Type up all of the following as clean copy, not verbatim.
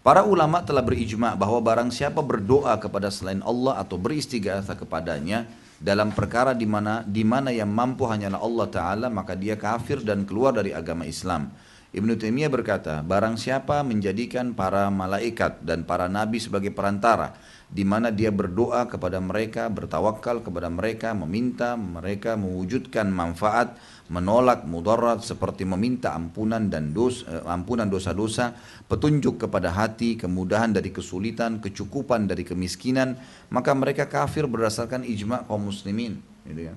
Para ulama telah berijma bahwa barang siapa berdoa kepada selain Allah atau beristighatsah kepadanya dalam perkara di mana yang mampu hanyalah Allah Ta'ala, maka dia kafir dan keluar dari agama Islam. Ibnu Taimiyah berkata, barang siapa menjadikan para malaikat dan para nabi sebagai perantara, di mana dia berdoa kepada mereka, bertawakal kepada mereka, meminta mereka mewujudkan manfaat, menolak mudarat seperti meminta ampunan dosa-dosa, petunjuk kepada hati, kemudahan dari kesulitan, kecukupan dari kemiskinan, maka mereka kafir berdasarkan ijma' kaum muslimin. Gitu ya.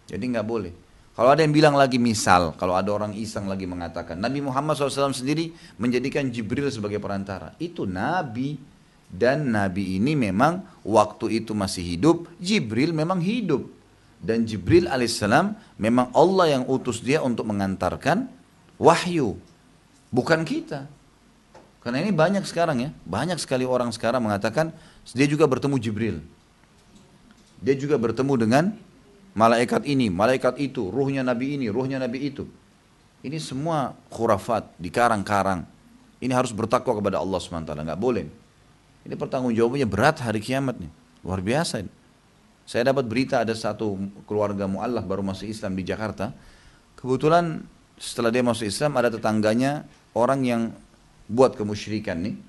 Jadi nggak boleh. Kalau ada yang bilang lagi, misal kalau ada orang iseng lagi mengatakan Nabi Muhammad SAW sendiri menjadikan Jibril sebagai perantara, itu Nabi, dan Nabi ini memang waktu itu masih hidup, Jibril memang hidup, dan Jibril alaihissalam memang Allah yang utus dia untuk mengantarkan wahyu, bukan kita. Karena ini banyak sekarang ya, banyak sekali orang sekarang mengatakan dia juga bertemu Jibril, dia juga bertemu dengan malaikat ini, malaikat itu, ruhnya Nabi ini, ruhnya Nabi itu. Ini semua khurafat, dikarang-karang. Ini harus bertakwa kepada Allah SWT, nggak boleh. Ini pertanggungjawabannya berat hari kiamat nih, luar biasa ini. Saya dapat berita ada satu keluarga mu'allaf baru masuk Islam di Jakarta. Kebetulan setelah dia masuk Islam ada tetangganya orang yang buat kemusyrikan nih.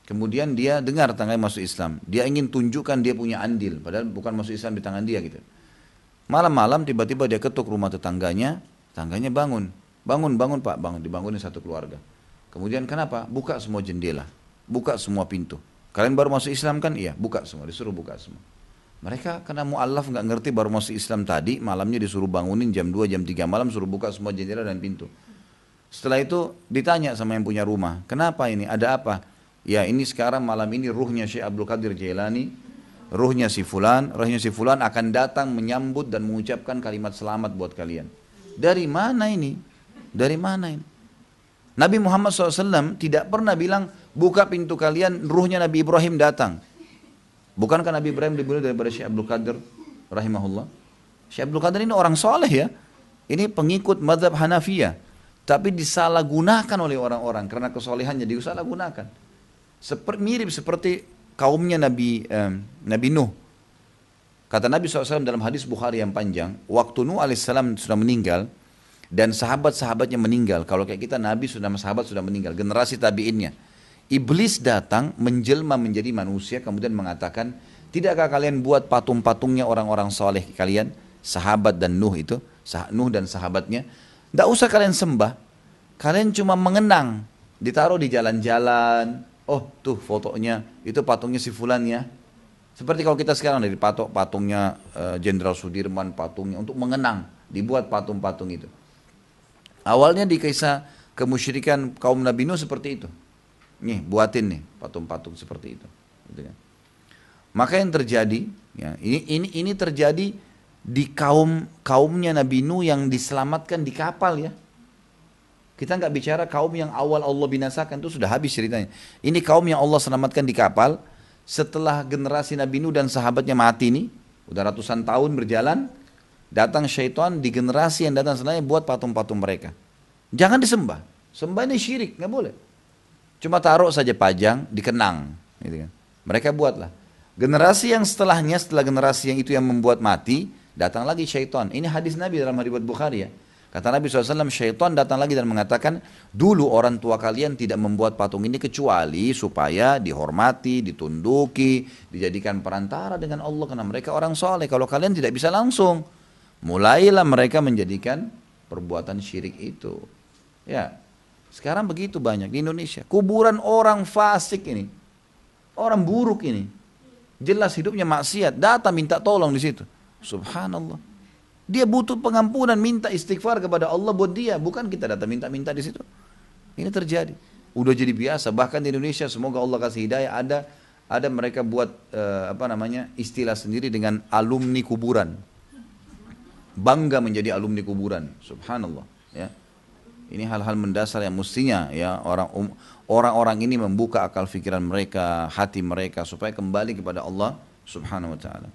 Kemudian dia dengar tetangganya masuk Islam. Dia ingin tunjukkan dia punya andil, padahal bukan masuk Islam di tangan dia gitu. Malam-malam tiba-tiba dia ketuk rumah tetangganya bangun Pak, dibangunin satu keluarga. Kemudian kenapa? Buka semua jendela, buka semua pintu. Kalian baru masuk Islam kan? Iya, buka semua, disuruh buka semua. Mereka karena mu'allaf nggak ngerti baru masuk Islam tadi, malamnya disuruh bangunin jam 2, jam 3 malam, suruh buka semua jendela dan pintu. Setelah itu ditanya sama yang punya rumah, kenapa ini, ada apa? Ya ini sekarang malam ini ruhnya Syekh Abdul Qadir Jailani, ruhnya si fulan akan datang menyambut dan mengucapkan kalimat selamat buat kalian. Dari mana ini? Dari mana ini? Nabi Muhammad SAW tidak pernah bilang, buka pintu kalian, ruhnya Nabi Ibrahim datang. Bukankah Nabi Ibrahim dibunuh daripada Syekh Abdul Qadir rahimahullah? Syekh Abdul Qadir ini orang soleh ya. Ini pengikut mazhab Hanafiyah. Tapi disalahgunakan oleh orang-orang karena kesolehannya disalahgunakan. Mirip seperti kaumnya Nabi Nuh. Kata Nabi SAW dalam hadis Bukhari yang panjang, waktu Nuh alaihissalam sudah meninggal dan sahabat-sahabatnya meninggal. Kalau kayak kita, Nabi sahabat sudah meninggal, generasi tabi'innya. Iblis datang menjelma menjadi manusia kemudian mengatakan, tidakkah kalian buat patung-patungnya orang-orang soleh kalian, sahabat dan Nuh itu, Nuh dan sahabatnya, tidak usah kalian sembah, kalian cuma mengenang, ditaruh di jalan-jalan. Oh tuh fotonya, itu patungnya si fulan ya. Seperti kalau kita sekarang dari patungnya Jenderal Sudirman, patungnya untuk mengenang, dibuat patung-patung itu. Awalnya di kisah kemusyrikan kaum Nabi Nuh seperti itu. Nih buatin nih patung-patung seperti itu. Gitu kan. Maka yang terjadi, ya, ini terjadi di kaumnya Nabi Nuh yang diselamatkan di kapal ya. Kita nggak bicara kaum yang awal Allah binasakan, itu sudah habis ceritanya. Ini kaum yang Allah selamatkan di kapal setelah generasi Nabi Nuh dan sahabatnya mati nih, udah ratusan tahun berjalan, datang syaitan di generasi yang datang setelahnya buat patung-patung mereka. Jangan disembah, sembah ini syirik, nggak boleh. Cuma taruh saja pajang, dikenang, gitu kan. Mereka buatlah. Generasi yang setelahnya, setelah generasi yang itu yang membuat mati, datang lagi syaitan. Ini hadis Nabi dalam riwayat Bukhari ya. Kata Nabi SAW, syaitan datang lagi dan mengatakan, dulu orang tua kalian tidak membuat patung ini kecuali supaya dihormati, ditunduki, dijadikan perantara dengan Allah karena mereka orang soleh. Kalau kalian tidak bisa langsung, mulailah mereka menjadikan perbuatan syirik itu. Ya, sekarang begitu banyak di Indonesia. Kuburan orang fasik ini, orang buruk ini, jelas hidupnya maksiat, datang minta tolong di situ. Subhanallah. Dia butuh pengampunan, minta istighfar kepada Allah buat dia, bukan kita datang minta-minta di situ. Ini terjadi, udah jadi biasa. Bahkan di Indonesia, semoga Allah kasih hidayah, ada mereka buat istilah sendiri dengan alumni kuburan. Bangga menjadi alumni kuburan, subhanallah. Ya, ini hal-hal mendasar yang mestinya ya orang-orang ini membuka akal fikiran mereka, hati mereka supaya kembali kepada Allah subhanahu wa taala.